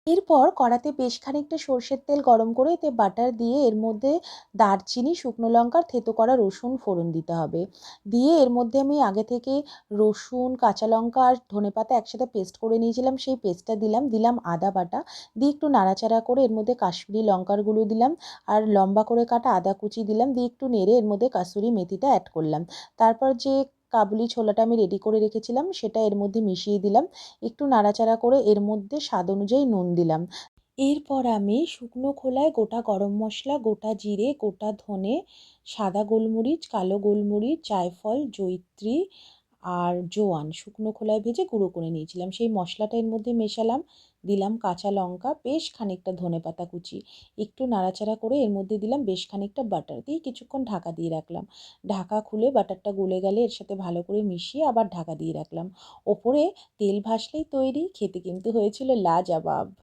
এরপর কড়াতে বেশ খানিকটা সর্ষের তেল গরম করে এতে বাটার দিয়ে এর মধ্যে দারচিনি, শুকনো লঙ্কা, থেতো করা রসুন ফোড়ন দিতে হবে। দিয়ে এর মধ্যে আমি আগে থেকে রসুন, কাঁচা লঙ্কা আর ধনেপাতা একসাথে পেস্ট করে নিয়েছিলাম, সেই পেস্টটা দিলাম। দিলাম আদা বাটা, দিয়ে একটু নাড়াচাড়া করে এর মধ্যে কাশ্মীরি লঙ্কার গুঁড়ো দিলাম আর লম্বা করে কাটা আদা কুচি দিলাম। দিয়ে একটু নেড়ে এর মধ্যে কাসুরি মেথিটা অ্যাড করলাম। তারপর যে কাবুলি ছোলাটা আমি রেডি করে রেখেছিলাম সেটা এর মধ্যে মিশিয়ে দিলাম। একটু নাড়াচাড়া করে এর মধ্যে স্বাদ অনুযায়ী নুন দিলাম। এরপর আমি শুকনো খোলায় গোটা গরম মশলা, গোটা জিরে, গোটা ধনে, সাদা গোলমরিচ, কালো গোলমরিচ, জায়ফল, জয়িত্রী আর জোয়ান শুকনো খোলায় ভেজে গুঁড়ো করে নিয়েছিলাম, সেই মশলাটা এর মধ্যে মেশালাম। দিলাম কাঁচা লঙ্কা, বেশ খানিকটা ধনেপাতা কুচি, একটু নাড়াচাড়া করে এর মধ্যে দিলাম বেশ খানিকটা বাটার, দিয়ে কিছুক্ষণ ঢাকা দিয়ে রাখলাম। ঢাকা খুলে বাটারটা গলে গেলে এর সাথে ভালো করে মিশিয়ে আবার ঢাকা দিয়ে রাখলাম। ওপরে তেল ভাসলেই তৈরি। খেতে কিন্তু হয়েছিল লাজবাব।